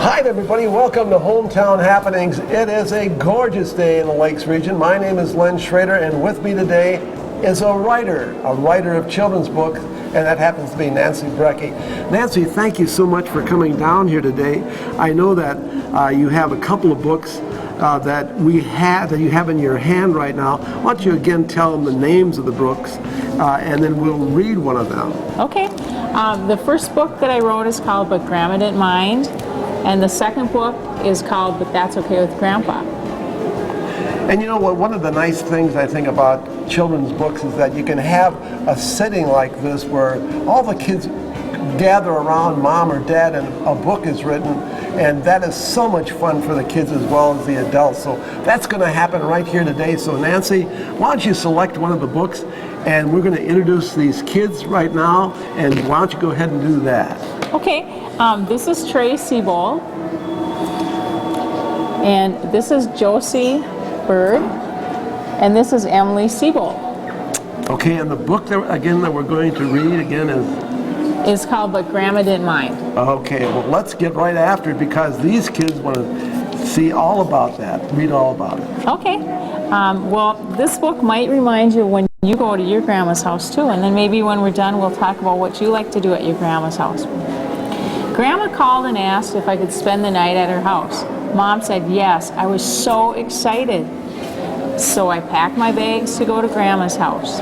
Hi everybody, welcome to Hometown Happenings. It is a gorgeous day in the Lakes region. My name is Len Schrader, and with me today is a writer of children's books, and that happens to be Nancy Brekke. Nancy, thank you so much for coming down here today. I know that you have a couple of books that you have in your hand right now. Why don't you again tell them the names of the books, and then we'll read one of them. Okay. The first book that I wrote is called But Grandma Didn't Mind, and the second book is called But That's Okay with Grandpa. And you know what, one of the nice things I think about children's books is that you can have a setting like this where all the kids gather around mom or dad and a book is written, and that is so much fun for the kids as well as the adults. So that's going to happen right here today. So Nancy, why don't you select one of the books, and we're going to introduce these kids right now, and why don't you go ahead and do that? Okay, this is Trey Seabold, and this is Josie Bird, and this is Emily Seabold. Okay, and the book that we're going to read again is called But Grandma Didn't Mind. Okay, well let's get right after it because these kids want to see all about that, read all about it. Okay, well this book might remind you when you go to your grandma's house too, and then maybe when we're done we'll talk about what you like to do at your grandma's house. Grandma called and asked if I could spend the night at her house. Mom said yes. I was so excited. So I packed my bags to go to Grandma's house.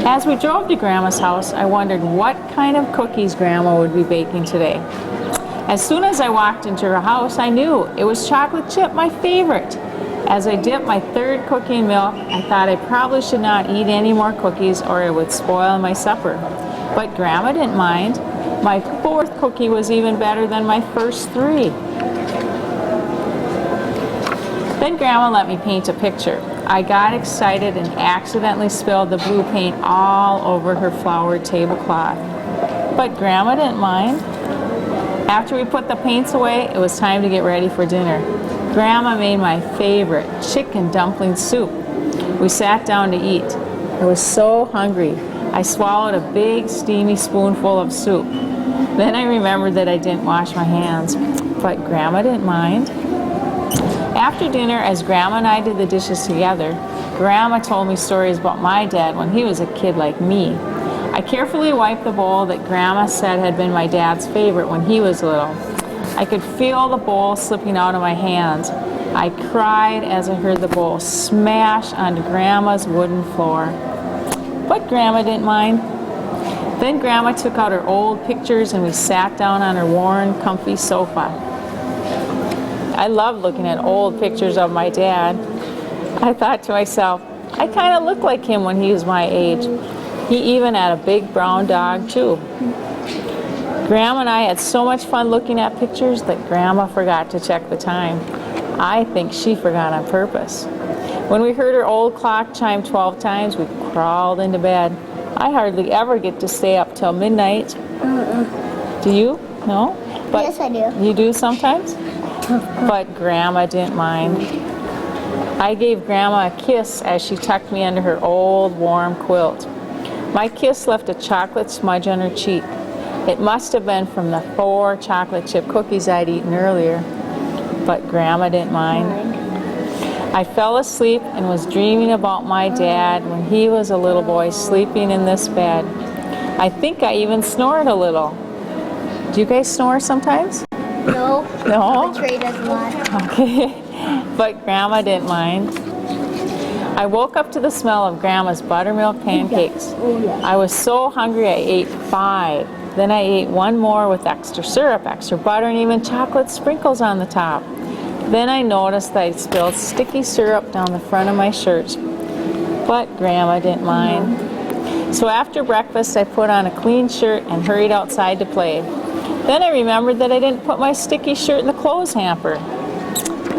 As we drove to Grandma's house, I wondered what kind of cookies Grandma would be baking today. As soon as I walked into her house, I knew it was chocolate chip, my favorite. As I dipped my third cookie in milk, I thought I probably should not eat any more cookies or it would spoil my supper. But Grandma didn't mind. My fourth cookie was even better than my first three. Then Grandma let me paint a picture. I got excited and accidentally spilled the blue paint all over her flowered tablecloth. But Grandma didn't mind. After we put the paints away, it was time to get ready for dinner. Grandma made my favorite chicken dumpling soup. We sat down to eat. I was so hungry. I swallowed a big steamy spoonful of soup. Then I remembered that I didn't wash my hands. But Grandma didn't mind. After dinner, as Grandma and I did the dishes together, Grandma told me stories about my dad when he was a kid like me. I carefully wiped the bowl that Grandma said had been my dad's favorite when he was little. I could feel the bowl slipping out of my hands. I cried as I heard the bowl smash onto Grandma's wooden floor. But Grandma didn't mind. Then Grandma took out her old pictures and we sat down on her worn, comfy sofa. I loved looking at old pictures of my dad. I thought to myself, I kind of look like him when he was my age. He even had a big brown dog too. Grandma and I had so much fun looking at pictures that Grandma forgot to check the time. I think she forgot on purpose. When we heard her old clock chime 12 times, we crawled into bed. I hardly ever get to stay up till midnight. Do you? No? But yes, I do. You do sometimes? But Grandma didn't mind. I gave Grandma a kiss as she tucked me under her old warm quilt. My kiss left a chocolate smudge on her cheek. It must have been from the 4 chocolate chip cookies I'd eaten earlier. But Grandma didn't mind. I fell asleep and was dreaming about my dad when he was a little boy sleeping in this bed. I think I even snored a little. Do you guys snore sometimes? No. No? But Trey does a lot. Okay. But Grandma didn't mind. I woke up to the smell of Grandma's buttermilk pancakes. I was so hungry I ate 5. Then I ate 1 more with extra syrup, extra butter, and even chocolate sprinkles on the top. Then I noticed that I'd spilled sticky syrup down the front of my shirt. But Grandma didn't mind. So after breakfast, I put on a clean shirt and hurried outside to play. Then I remembered that I didn't put my sticky shirt in the clothes hamper.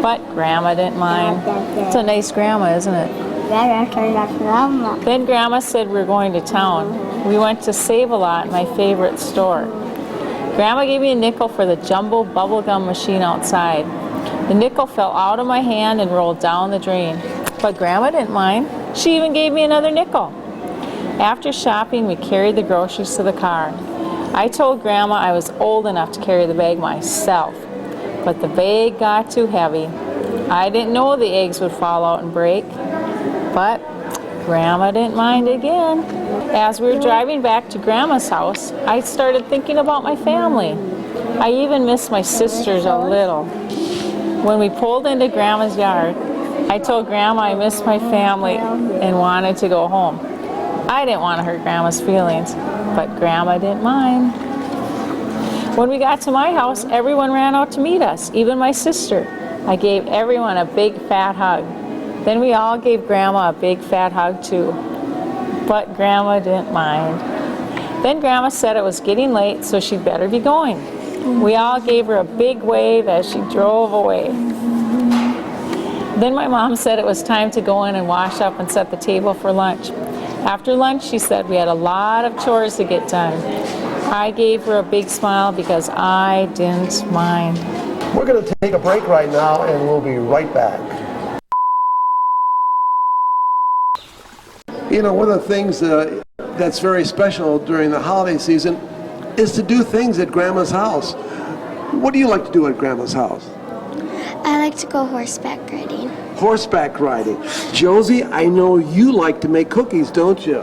But Grandma didn't mind. It's a nice grandma, isn't it? Then Grandma said we're going to town. We went to Save-A-Lot, my favorite store. Grandma gave me a nickel for the jumbo bubblegum machine outside. The nickel fell out of my hand and rolled down the drain. But Grandma didn't mind. She even gave me another nickel. After shopping, we carried the groceries to the car. I told Grandma I was old enough to carry the bag myself, but the bag got too heavy. I didn't know the eggs would fall out and break, but Grandma didn't mind again. As we were driving back to Grandma's house, I started thinking about my family. I even missed my sisters a little. When we pulled into Grandma's yard, I told Grandma I missed my family and wanted to go home. I didn't want to hurt Grandma's feelings, but Grandma didn't mind. When we got to my house, everyone ran out to meet us, even my sister. I gave everyone a big fat hug. Then we all gave Grandma a big fat hug too, but Grandma didn't mind. Then Grandma said it was getting late, so she'd better be going. We all gave her a big wave as she drove away. Then my mom said it was time to go in and wash up and set the table for lunch. After lunch, she said we had a lot of chores to get done. I gave her a big smile because I didn't mind. We're going to take a break right now, and we'll be right back. You know, one of the things that's very special during the holiday season is to do things at Grandma's house. What do you like to do at Grandma's house? I like to go horseback riding. Horseback riding. Josie, I know you like to make cookies, don't you?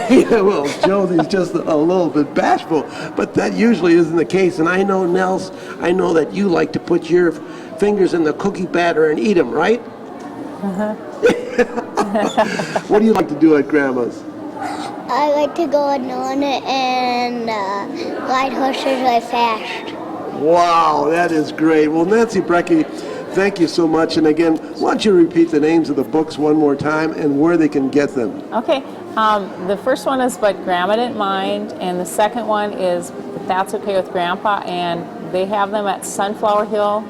Yeah, well, Josie's just a little bit bashful, but that usually isn't the case. And I know, Nels, I know that you like to put your fingers in the cookie batter and eat them, right? What do you like to do at Grandma's? I like to go on it and ride horses really fast. Wow, that is great. Well, Nancy Brecky, thank you so much. And again, why don't you repeat the names of the books one more time and where they can get them? Okay, the first one is But Grandma Didn't Mind, and the second one is That's Okay with Grandpa, and they have them at Sunflower Hill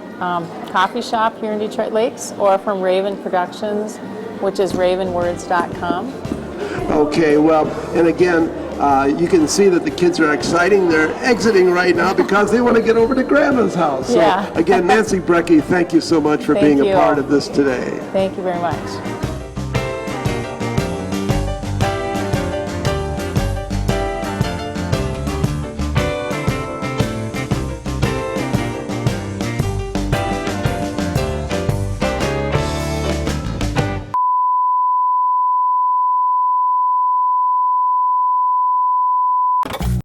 Coffee Shop here in Detroit Lakes, or from Raven Productions, which is ravenwords.com. Okay, well, and again, you can see that the kids are exciting. They're exiting right now because they want to get over to Grandma's house. So Yeah. again, Nancy Brecky, thank you so much for Thank being you. a part of this today. Thank you very much.